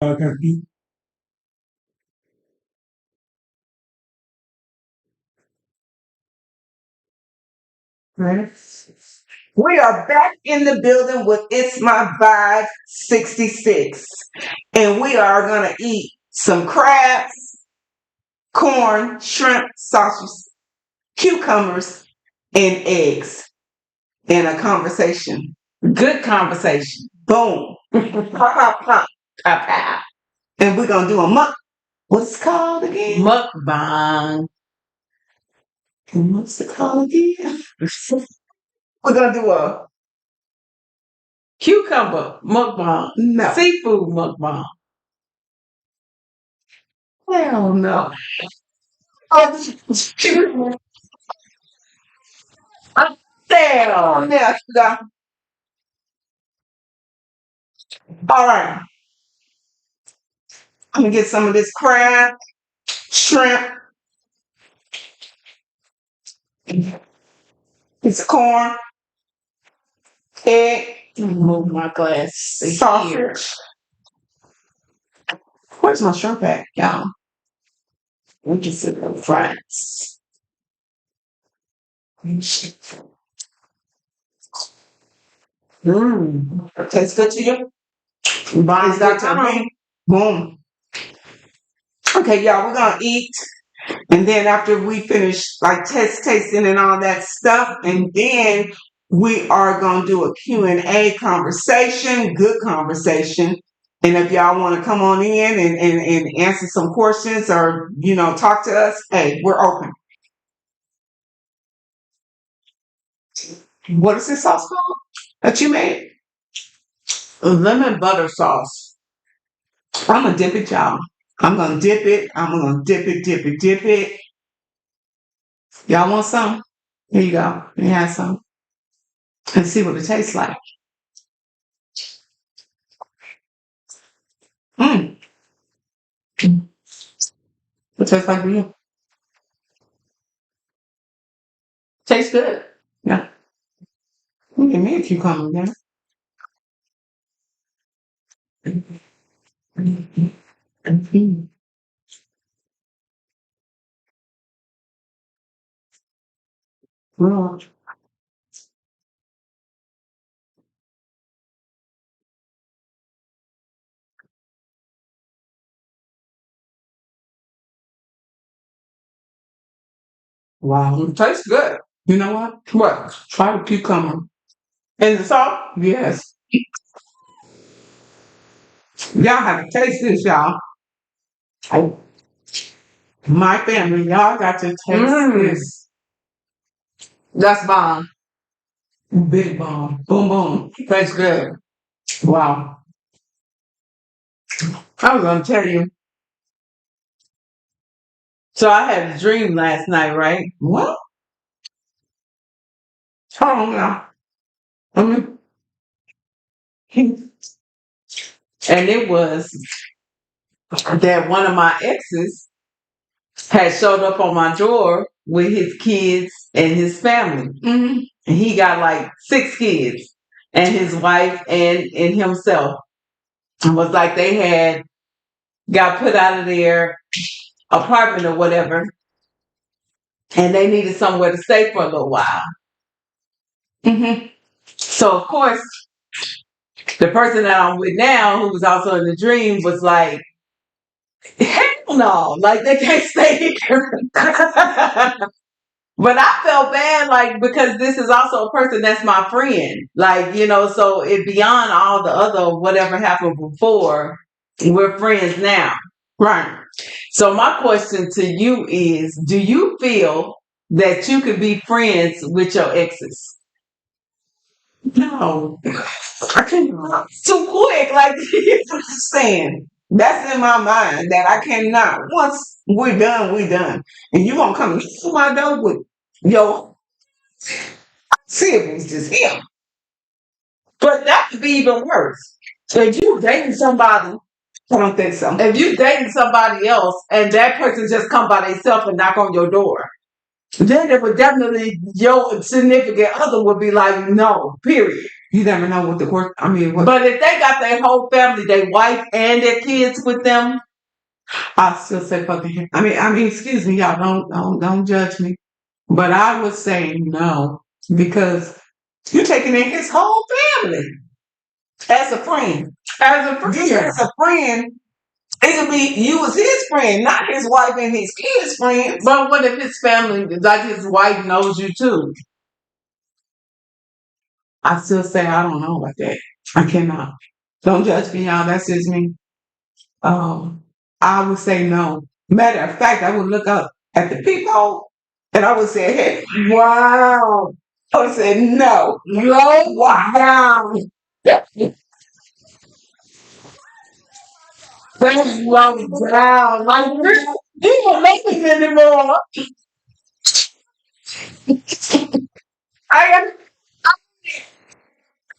Okay. Right. We are back in the building with It's My Vibe 66. And we are going to eat some crabs, corn, shrimp, sausage, cucumbers, and eggs in a conversation. Good conversation. Boom. Pop, pop, pop, pop, pop. And we're going to do a what's it called again? Mukbang. What's it called again? We're going to do a, Cucumber mukbang. no. Seafood mukbang. Hell no. Oh, hell no. All right. I'm going to get some of this crab, shrimp, piece of corn, egg, Move my glass to here. sausage. Where's my shrimp at, y'all? We can sit in France. Tastes good to you? Body's got to boom. Okay, y'all, we're going to eat. And then after we finish like tasting and all that stuff, and then we are going to do a Q&A conversation, good conversation. And if y'all want to come on in and answer some questions or, talk to us, hey, we're open. What is this sauce called that you made? Lemon butter sauce. I'm going to dip it, y'all. I'm going to dip it. I'm going to dip it. Y'all want some? Here you go. Let me have some. And see what it tastes like. Mmm. It tastes like real. Tastes good. Yeah. Give me a cucumber then. Wow. Wow. It tastes good. You know what? What? Try the cucumber. And the salt? Yes. Y'all have to taste this, y'all. Oh, my family, y'all got to taste this. That's bomb. Big bomb. Boom, boom. Tastes good. Wow. I was gonna tell you. So I had a dream last night, right? What? Hold on now. And it was that one of my exes had showed up on my door with his kids and his family. Mm-hmm. And he got like 6 kids and his wife and himself. It was like they had got put out of their apartment or whatever, and they needed somewhere to stay for a little while. Mm-hmm. So of course, the person that I'm with now, who was also in the dream, was like, "Hell no! Like they can't stay here." But I felt bad, like because this is also a person that's my friend, like so it beyond all the other whatever happened before. We're friends now. Right. So my question to you is, do you feel that you could be friends with your exes? No. I can't. Too quick. Like, you understand. That's in my mind that I cannot. Once we're done, we're done. And you gonna come to my door with your siblings just here. But that could be even worse. So if you dating somebody, I don't think so. if you dating somebody else and that person just come by themselves and knock on your door, then it would definitely your significant other would be like, no, period. You never know what the work. I mean, what But if they got their whole family, their wife and their kids with them, I still say fucking him. I mean, excuse me, y'all. Don't judge me. But I would say no because you're taking in his whole family as a friend. as a Just friend. as a friend, it could be you was his friend, not his wife and his kids' friends. But what if his family, like his wife, knows you too? I still say I don't know about that. I cannot. Don't judge me, y'all. That's just me. I would say no. Matter of fact, I would look up at the peephole and I would say, hey, Wow. I would say no. Low Wow. down. That's low down. Like, you don't make it anymore. I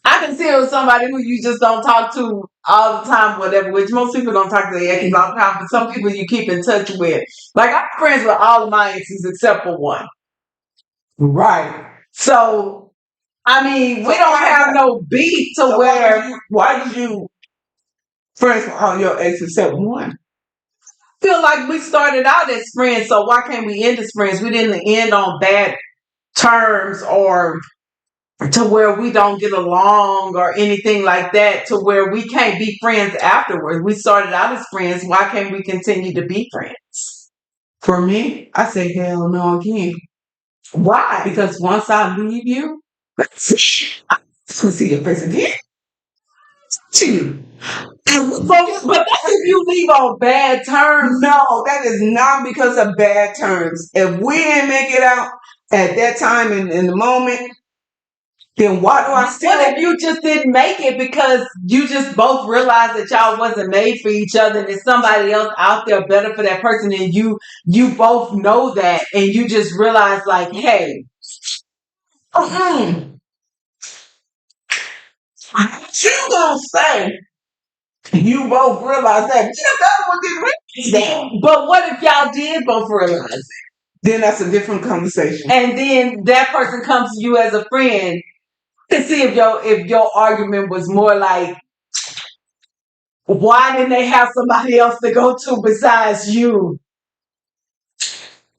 I can see it with somebody who you just don't talk to all the time, whatever, which most people don't talk to their exes all the time, but some people you keep in touch with. Like, I'm friends with all of my exes except for one. Right. So, I mean, we don't have no beef to So where why did you friends with all your exes except one? feel like we started out as friends, so why can't we end as friends? We didn't end on bad terms or to where we don't get along or anything like that to where we can't be friends afterwards. We started out as friends. Why can't we continue to be friends? For me, I say hell no again. Why? Because once I leave you, I see your face again. To you. But that's if you leave on bad terms. No, that is not because of bad terms. If we didn't make it out at that time in the moment, then why do I still? What if you just didn't make it because you just both realized that y'all wasn't made for each other and there's somebody else out there better for that person and you both know that and you just realize like, hey, What you gonna say? You both realize that that one didn't realize that. but what if y'all did both realize it? Then that's a different conversation. And then that person comes to you as a friend to see if your argument was more like, why didn't they have somebody else to go to besides you?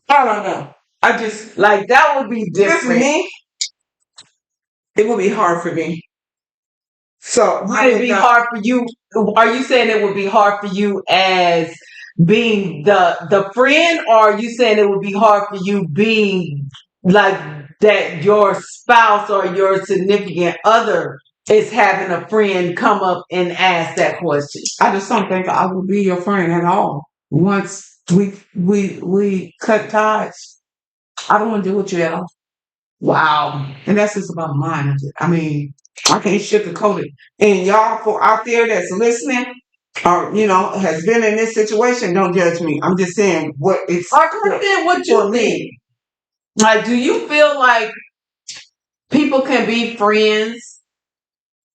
I don't know. I just Like that would be this different. me. It would be hard for me. So Would it be hard for you? Are you saying it would be hard for you as being the friend, or are you saying it would be hard for you being like that your spouse or your significant other is having a friend come up and ask that question? I just don't think I would be your friend at all. Once we cut ties, I don't want to deal with you at all. Wow. And that's just about mine. I mean, I can't sugarcoat it. And y'all for out there that's listening or has been in this situation, don't judge me. I'm just saying what it's Or then what for you me. think? Like, do you feel like people can be friends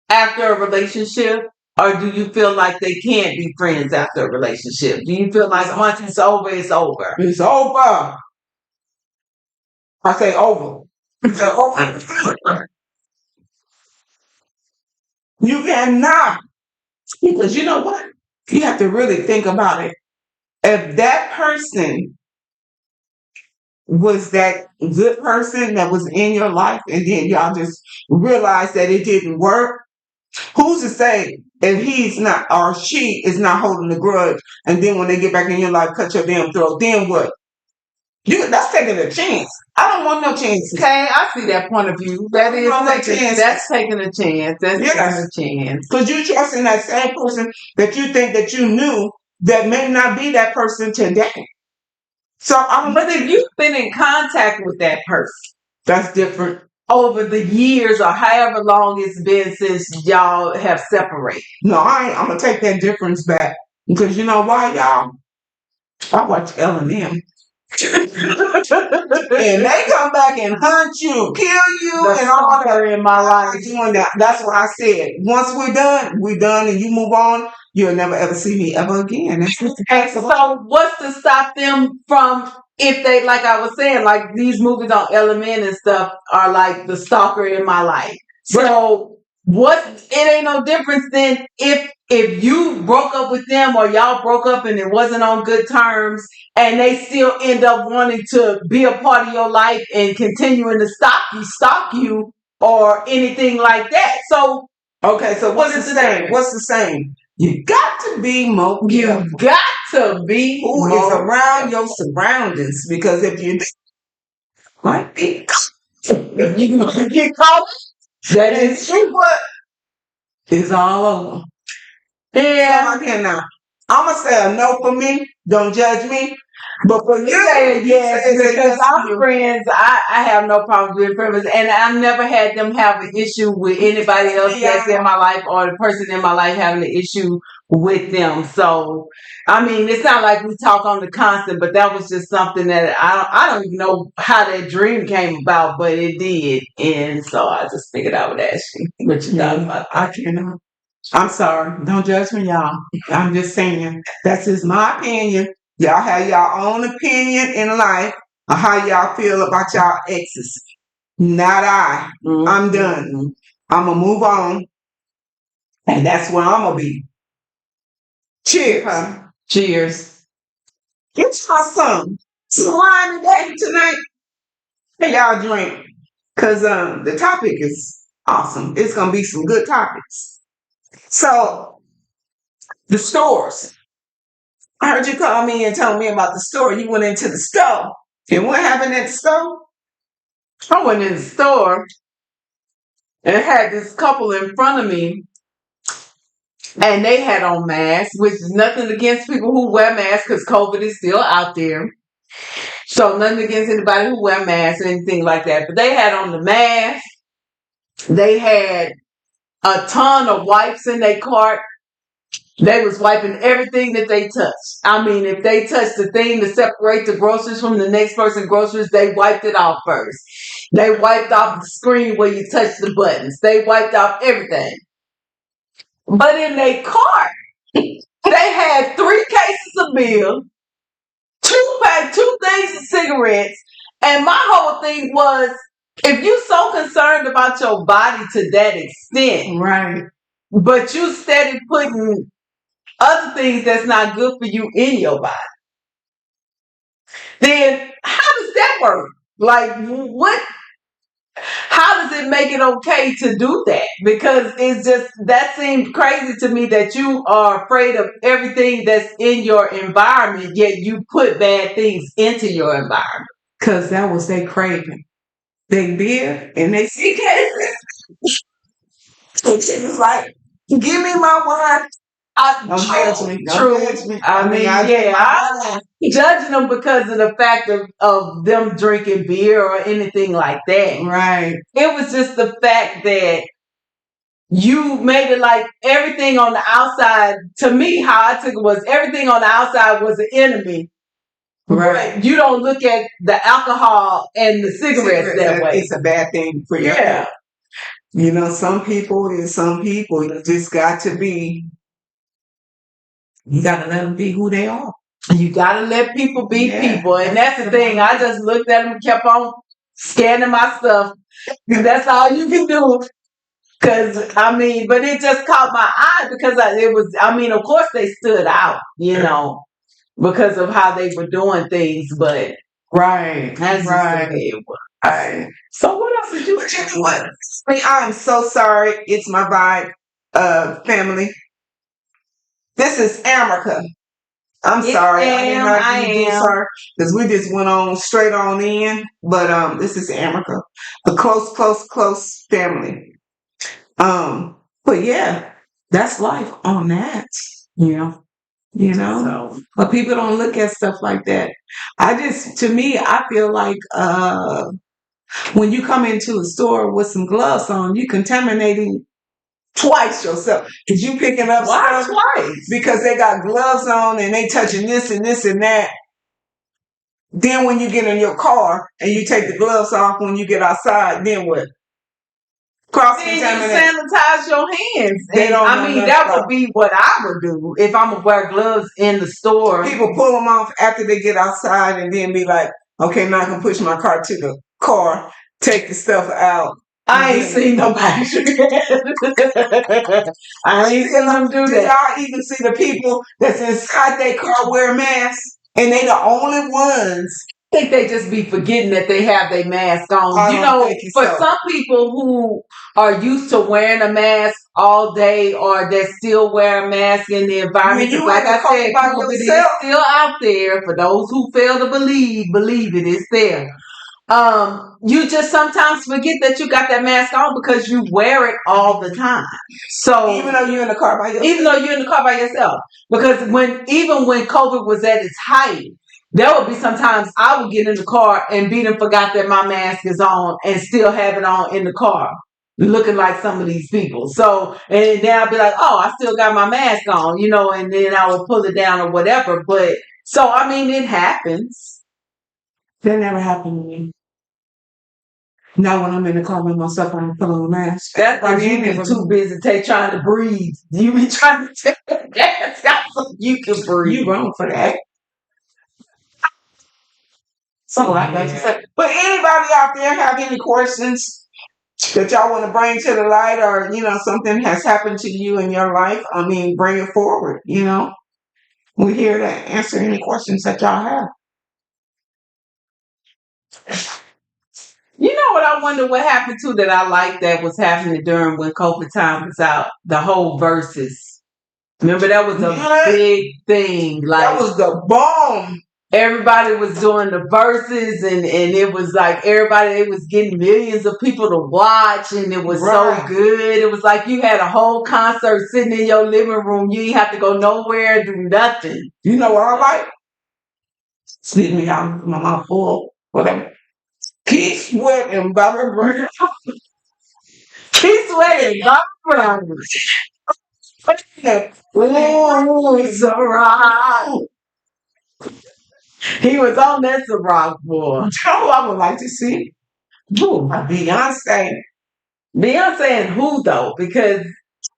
after a relationship? Or do you feel like they can't be friends after a relationship? Do you feel like once it's over, it's over? It's over. I say over. It's over. You cannot. Because you know what? You have to really think about it. If that person was that good person that was in your life and then y'all just realized that it didn't work, who's to say if he's not or she is not holding the grudge and then when they get back in your life cut your damn throat, then what? That's taking a chance. I don't want no chances. Okay, I see that point of view. That is No taking, chance. that's taking a chance. That's Yes. taking a chance. Because you trust in that same person that you think that you knew that may not be that person today. So But if you've been in contact with that person that's different. over the years or however long it's been since y'all have separated. No, I'm gonna take that difference back. Because you know why, y'all? I watch L&M. And they come back and hunt you, kill you, and all that. in my life. Doing that. That's what I said. Once we're done, and you move on, you'll never ever see me ever again. That's just And so what's to stop them from, if they, like I was saying, like these movies on Element and stuff are like the stalker in my life. So it ain't no difference than if you broke up with them or y'all broke up and it wasn't on good terms and they still end up wanting to be a part of your life and continuing to stalk you or anything like that. So Okay, so what what's the is the same? difference? What's the same? You got to be more careful You got to be who is more around your surroundings, because if you might be, you gonna get caught. That and is see what it's all over. so Yeah. I cannot. I'm gonna say a no for me. Don't judge me. But for you, Say you yes say because yes to our you. friends, I have no problem with friends, and I've never had them have an issue with anybody else that's in my life or the person in my life having an issue with them. So, I mean, it's not like we talk on the constant, but that was just something that I don't even know how that dream came about, but it did, and so I just figured I would ask you what you thought about I cannot. I'm sorry. Don't judge me, y'all. I'm just saying that's just my opinion. Y'all have your own opinion in life of how y'all feel about y'all exes. Not I. that. I'm done. I'm gonna move on, and that's where I'm gonna be. Cheers. Okay. Cheers. Get y'all some wine today tonight. Hey, y'all drink, cause the topic is awesome. It's gonna be some good topics. So the stores. I heard you call me and tell me about the store. You went into the store. And what happened at the store? I went in the store and had this couple in front of me, and they had on masks, which is nothing against people who wear masks because COVID is still out there. So nothing against anybody who wear masks or anything like that. But they had on the mask. They had a ton of wipes in their cart. They was wiping everything that they touched. I mean, if they touched the thing to separate the groceries from the next person's groceries, they wiped it off first. They wiped off the screen where you touch the buttons. They wiped off everything. But in their cart, they had 3 cases of beer, two things of cigarettes, and my whole thing was, if you so concerned about your body to that extent, Right. but you steady putting other things that's not good for you in your body, then how does that work? Like, what? How does it make it okay to do that? Because it's just, that seems crazy to me that you are afraid of everything that's in your environment, yet you put bad things into your environment. Because that was their craving. They beer and they cigarettes. And she was like, give me my wine. Don't judge me. Don't judge me. I mean, I'm judging them because of the fact of them drinking beer or anything like that. Right. It was just the fact that you made it like everything on the outside, to me, how I took it was everything on the outside was an enemy. Right. But you don't look at the alcohol and the cigarettes that way. It's a bad thing for you. Yeah. You know, some people and some people, you just got to be, you got to let them be who they are. You gotta let people be Yeah. people. And that's the thing. I just looked at them and kept on scanning my stuff. That's all you can do. Cause I mean, but it just caught my eye because of course they stood out, because of how they were doing things, but Right. that's just the way it was. Right. So what else did you But you know what? I mean, I'm so sorry. It's my vibe, family. This is America. I'm Yes, sorry. ma'am, I am. Sorry, because we just went on straight on in. But this is America, a close family. But yeah, that's life on that. Yeah, So but people don't look at stuff like that. To me, I feel like when you come into a store with some gloves on, you contaminating twice yourself because you picking up why stuff twice? because they got gloves on and they touching this and this and that. Then when you get in your car and you take the gloves off when you get outside, then what? Cross Then you contaminate. sanitize your hands. They And don't I know mean, nothing that about would be what I would do if I'm gonna wear gloves in the store. People pull them off after they get outside and then be like, okay, now I can push my car to the car, take the stuff out. I ain't seen nobody do that. I ain't seen them do Did that. y'all even see the people that's inside their car wear masks? And they the only ones. I think they just be forgetting that they have their mask on. I You don't know, think for so. some people who are used to wearing a mask all day or that still wear a mask in the environment, When you because like in the I car said, by COVID is yourself, still out there. For those who fail to believe it, it's there. You just sometimes forget that you got that mask on because you wear it all the time. So even though you're in the car by yourself. even though you're in the car by yourself. Because even when COVID was at its height, there would be sometimes I would get in the car and be and forgot that my mask is on and still have it on in the car, looking like some of these people. So and then I'd be like, oh, I still got my mask on, and then I would pull it down or whatever. But so I mean, it happens. That never happened to me. Not when I'm in the car by myself and I'm putting on a mask. That's because you be too busy trying to breathe. You be trying to take the mask out so you can breathe. You wrong for that. Something like that. You said. But anybody out there have any questions that y'all want to bring to the light, or something has happened to you in your life? I mean, bring it forward. We're here to answer any questions that y'all have. You know what I wonder what happened to that I like that was happening during when COVID time was out? The whole verses. Remember that was a Yeah. big thing. Like That was the bomb. everybody was doing the verses and it was like it was getting millions of people to watch and it was Right. so good. It was like you had a whole concert sitting in your living room. You didn't have to go nowhere, do nothing. You know what I like? Excuse me, I'm my mouth full. Whatever. Keith Sweat and Bobby Brown. Keith Sweat and Bobby Brown. Ooh, Ciroc. He was on that Ciroc boy. You know who I would like to see? Who? Beyonce. Beyonce and who though? Because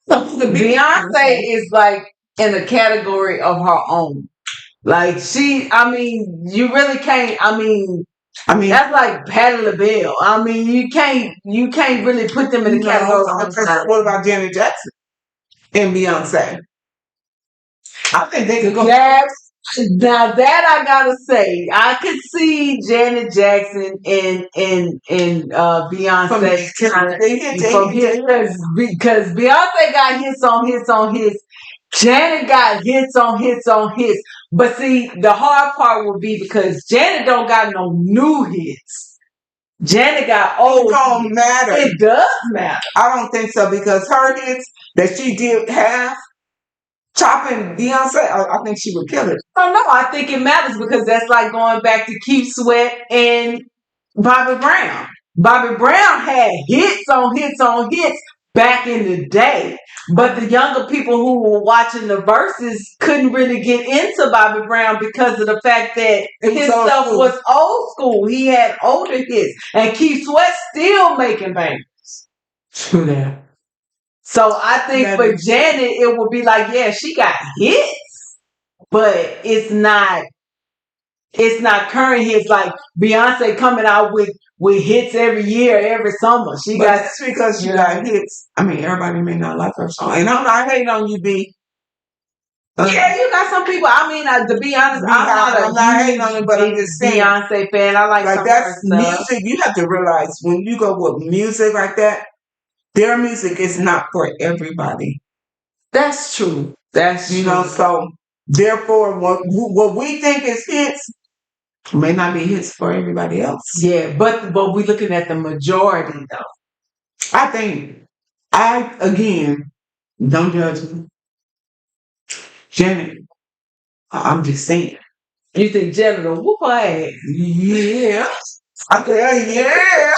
The Beyonce is like in a category of her own. Like you really can't. I mean, That's like Patti LaBelle. You can't really put them in the category. what about Janet Jackson and Beyonce? I think they could go. Now that I gotta say, I could see Janet Jackson and Beyonce because Beyonce got hits on hits on hits. Janet got hits on hits on hits. But see, the hard part would be because Janet don't got no new hits. Janet got old. It don't matter. It does matter. I don't think so because her hits that she did have. Chopping Beyonce, I think she would kill it. Oh no, I think it matters because that's like going back to Keith Sweat and Bobby Brown. Bobby Brown had hits on hits on hits back in the day, but the younger people who were watching the verses couldn't really get into Bobby Brown because of the fact that his stuff was old school. He had older hits, and Keith Sweat still making bangers. True that. So I think for Janet, it would be like, yeah, she got hits, but it's not current hits like Beyonce coming out with hits every year, every summer. That's because you got hits. I mean, everybody may not like her song, and I'm not hating on you, B. Yeah, you got some people. I mean, to be honest, I'm not hating on you, but I'm just saying, Beyonce fan. I like some that's of her stuff. music. You have to realize when you go with music like that. Their music is not for everybody. That's true. That's true. So therefore, what we think is hits may not be hits for everybody else. Yeah, but we're looking at the majority though. I think again, don't judge me, Janet. I'm just saying. You think Janet will whoop her ass? Yeah. I said, yeah.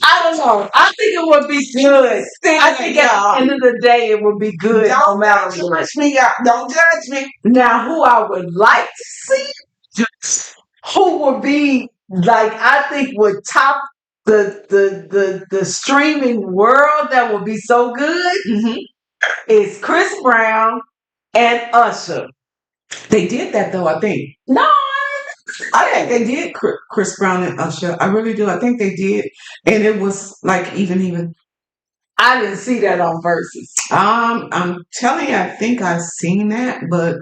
I don't know. I think it would be good. I think at the end of the day, it would be good. Don't judge me, y'all. Don't judge me. Now, who I would like to see, who would be like, I think would top the streaming world that would be so good is Chris Brown and Usher. They did that though, I think. No, I think they did Chris Brown and Usher. I really do. I think they did, and it was like even. I didn't see that on Versus. I'm telling you, I think I've seen that, but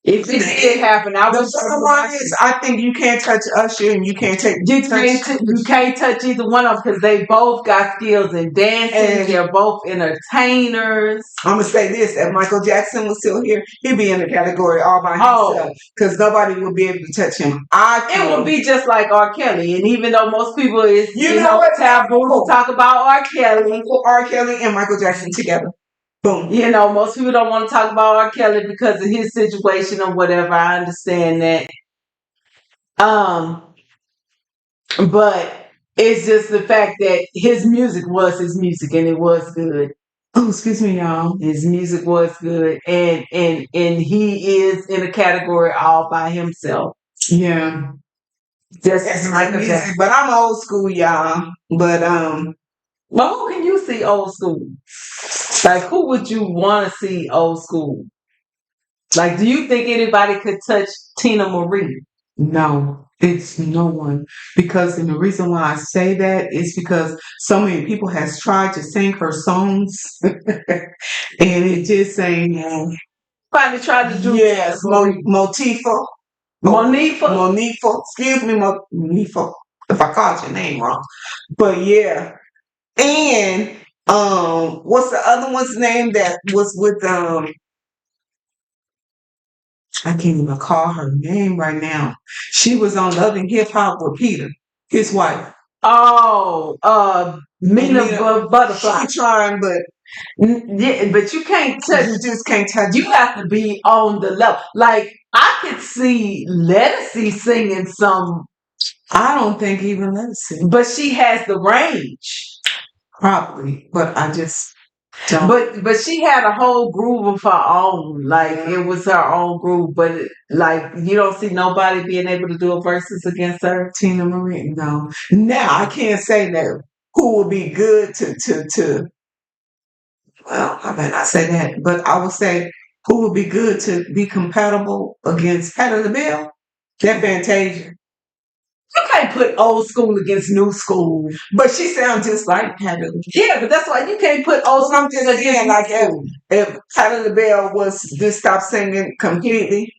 If it did happen, I the was bottom line is, I think you can't touch Usher and you can't you can't touch either one of them because they both got skills in dancing. And- They're both entertainers. I'm gonna say this: if Michael Jackson was still here, he'd be in the category all by himself because nobody would be able to touch him. It would be just like R. Kelly, and even though most people is You know what? taboo to talk about R. Kelly, R. Kelly and Michael Jackson together. Boom. You know, most people don't want to talk about R. Kelly because of his situation or whatever. I understand that. But it's just the fact that his music was his music and it was good. Oh, excuse me, y'all. His music was good, and he is in a category all by himself. Yeah, Just that's like my music. But I'm old school, y'all. But well, who can you see old school? Like, who would you want to see old school? Like, do you think anybody could touch Tina Marie? No, it's no one. Because, and the reason why I say that is because so many people has tried to sing her songs, and it just ain't. Somebody tried to do Yes, Motifa. Monifa. Excuse me, Monifa, if I called your name wrong. But yeah. And what's the other one's name that was with I can't even call her name right now. She was on Love and Hip Hop with Peter, his wife. Oh, Mina Butterfly. She's trying, but yeah, but you can't touch. You just can't touch. You have to be on the level. Like, I could see Lettucey singing some. I don't think even Lettucey, but she has the range. Probably, but I just don't. But she had a whole groove of her own. Like, it was her own groove. But like, you don't see nobody being able to do a versus against her. Tina Marie, no. Now I can't say that who would be good to. Well, I may not say that, but I would say who would be good to be compatible against Patti LaBelle. That Fantasia. You can't put old school against new school. But she sounds just like Patti LaBelle. Yeah, but that's why you can't put old school against again, like if Patti LaBelle was just stop singing completely,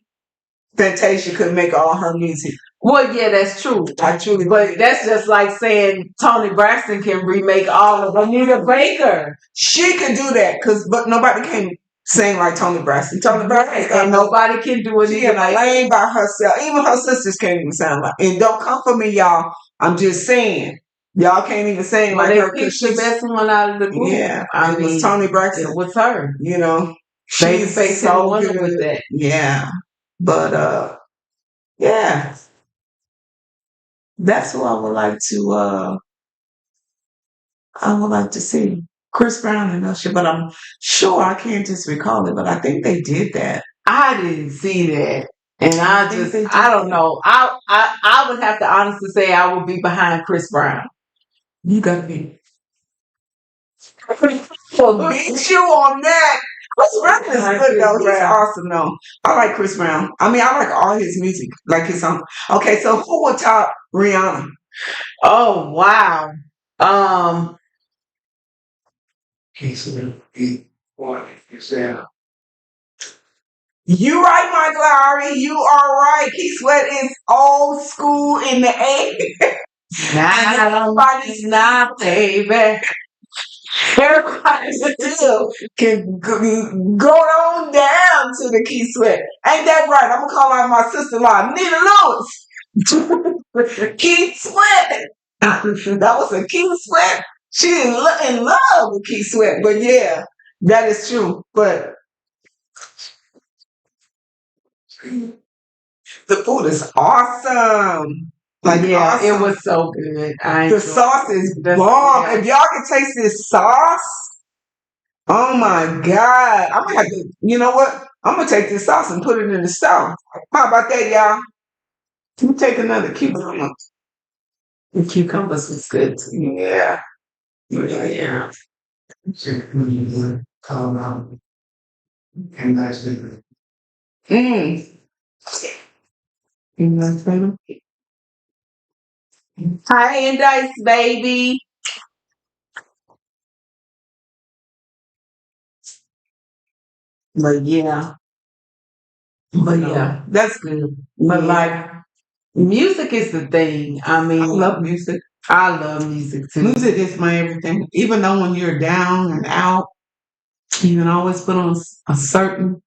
Fantasia could make all her music. Well, yeah, that's true. But that's just like saying Toni Braxton can remake all of Anita Baker. She can do that, but nobody can sing like Toni Braxton. Toni Braxton, and nobody can do it. She in a lane by herself. Even her sisters can't even sound like. And don't come for me, y'all. I'm just saying, y'all can't even sing like her. She's the best one out of the group. Yeah, it was Toni Braxton. It was her. You know, she's so good with that. Yeah, but yeah. That's who I would like to see. Chris Brown and Usher, but I'm sure I can't just recall it, but I think they did that. I didn't see that. And I don't know. I would have to honestly say I would be behind Chris Brown. You gotta be. Beat you on that. Chris Brown is good though. He's awesome though. I like Chris Brown. I mean, I like all his music, like his song. Okay, so who would top Rihanna? Oh wow. You right, Mike Lowry. You are right. Keith Sweat is old school in the A. Everybody's not, baby. Everybody still can go on down to the Keith Sweat. Ain't that right? I'm gonna call out my sister-in-law, Nina Lewis. Keith Sweat. That was a Keith Sweat. She in love with Keith Sweat. But yeah, that is true. But the food is awesome. Like, yeah, awesome. It was so good. The sauce is bomb. Yeah. If y'all can taste this sauce, oh my God. I'm gonna have to, you know what? I'm gonna take this sauce and put it in the stove. How about that, y'all? Let me take another cucumber. The cucumbers was good too. Yeah. Yeah. You know what I'm Hi, and Dice, baby. But yeah, that's good. But like, music is the thing. I I mean, love music. I love music too. Music is my everything. Even though when you're down and out, you can always put on a certain.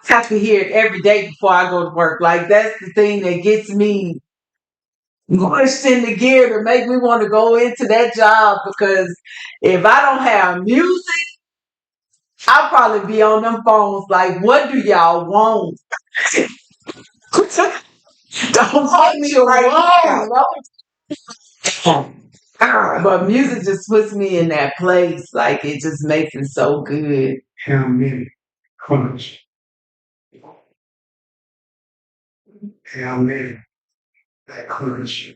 Have to hear it every day before I go to work. Like that's the thing that gets me pushed into gear to make me want to go into that job because if I don't have music, I'll probably be on them phones like, what do y'all want? Don't What take me you right want? now. But music just puts me in that place. Like it just makes it so good. How many crunch? How many that crunch?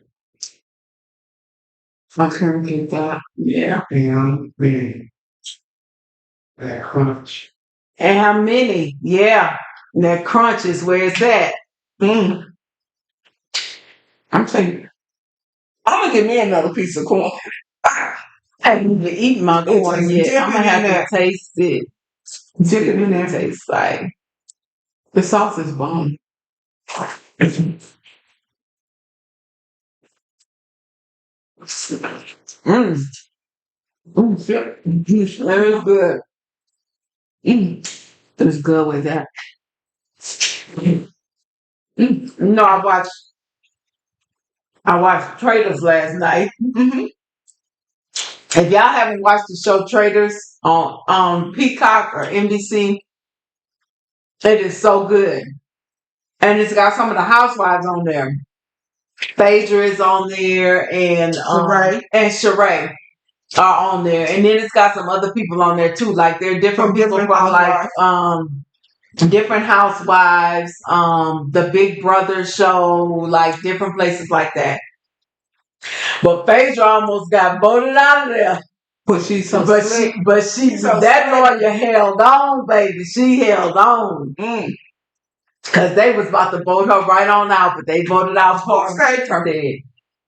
I couldn't get that. Yeah. How many that crunch? And how many? Yeah. That crunch is where it's at. Mm. I'm saying, I'm gonna give me another piece of corn. I haven't even eaten my corn yet. I'm gonna have to taste it. Dip it in there. Tastes like The sauce is bomb. mm, Shit. it is good. It's good with that. No, I watched Traders last night. Mm-hmm. If y'all haven't watched the show Traders on Peacock or NBC, it is so good. And it's got some of the housewives on there. Phaedra is on there and Sheree are on there. And then it's got some other people on there too. Like they're different people from like different housewives, the Big Brother show, like different places like that. But Phaedra almost got voted out of there. But she's so But slick. she that lawyer held on, baby. She held on. Cause they was about to vote her right on out, but they voted out for her.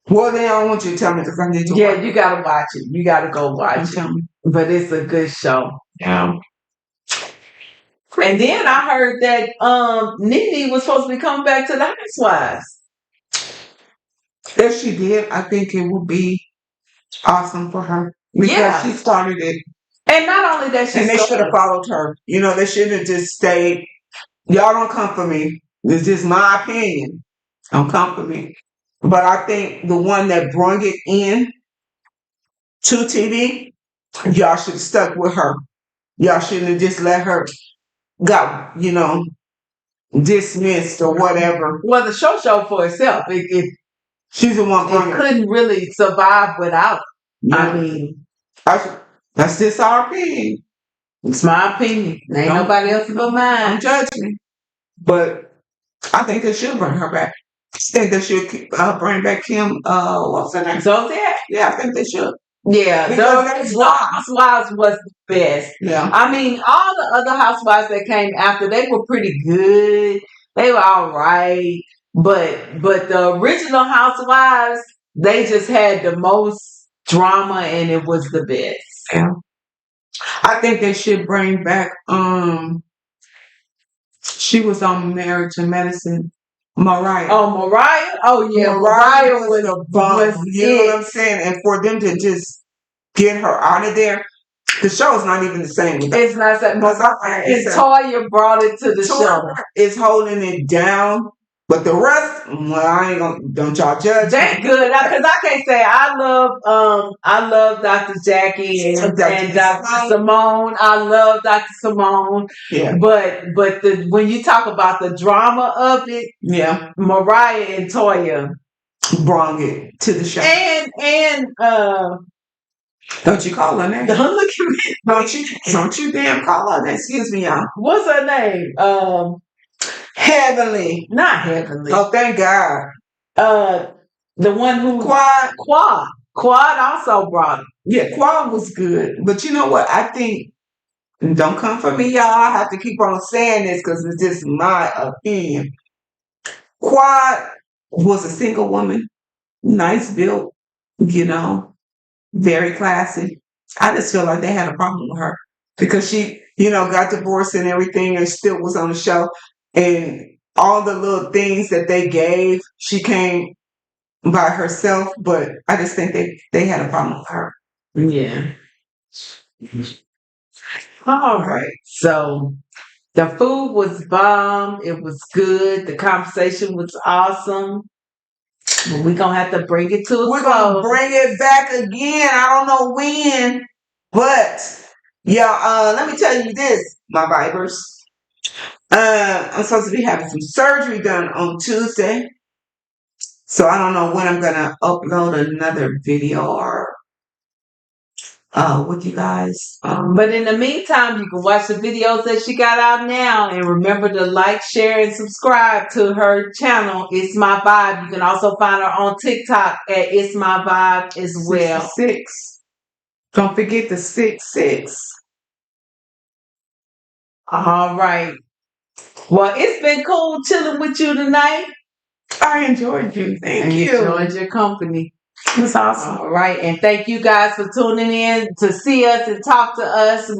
Well, then I don't want you to tell me because I need to watch Yeah, you gotta watch it. You gotta go watch it. But it's a good show. Yeah. And then I heard that Nene was supposed to be coming back to the Housewives. If she did, I think it would be awesome for her because she started it. And not only that, and they should have followed her. You know, they should have just stayed. Y'all don't come for me. This is just my opinion. Don't come for me. But I think the one that brung it in to TV, y'all should have stuck with her. Y'all shouldn't have just let her got, dismissed or whatever. Well, the show for itself. She's the one it couldn't really survive without. Yeah. I mean, that's just our opinion. It's my opinion. Ain't nobody else but mine. Don't judge me. But I think they should bring her back. I think they should bring back Kim. What's her name? Zolciak? Yeah, I think they should. Yeah, those housewives was the best. Yeah. I mean, all the other housewives that came after, they were pretty good. They were all right. But the original housewives, they just had the most drama and it was the best. Yeah. I think they should bring back she was on Marriage and Medicine. Mariah. Oh, Mariah? Oh yeah. Mariah was a bomb. You know what I'm saying? And for them to just get her out of there, the show is not even the same. It's not the same. And Toya brought it to the show. It's holding it down. But the rest, well, I ain't gonna. Don't y'all judge. That's good because I can't say I love Dr. Jackie and Dr. Simone. I love Dr. Simone. Yeah. But when you talk about the drama of it, yeah, Mariah and Toya brought it to the show. And don't you call her name? Don't look at me. Don't you damn call her name. Excuse me, y'all. What's her name? Heavenly. Not Heavenly. Oh, thank God. The one who Quad also brought it. Yeah, Quad was good. But you know what? I think, don't come for me, y'all. I have to keep on saying this because it's just my opinion. Quad was a single woman, nice built, very classy. I just feel like they had a problem with her because she, got divorced and everything and still was on the show. And all the little things that they gave, she came by herself, but I just think they had a problem with her. Yeah. All right. So the food was bomb. It was good. The conversation was awesome. But we're gonna have to bring it to a We're gonna close. bring it back again. I don't know when, but yeah, let me tell you this, my Vibers. I'm supposed to be having some surgery done on Tuesday. So I don't know when I'm gonna upload another video or with you guys. But in the meantime, you can watch the videos that she got out now, and remember to like, share, and subscribe to her channel. It's My Vibe. You can also find her on TikTok at It's My Vibe as well. 66. Don't forget the 66. All right. Well, it's been cool chilling with you tonight. I enjoyed you. Thank I you. enjoyed your company. It was awesome. All right. And thank you guys for tuning in to see us and talk to us.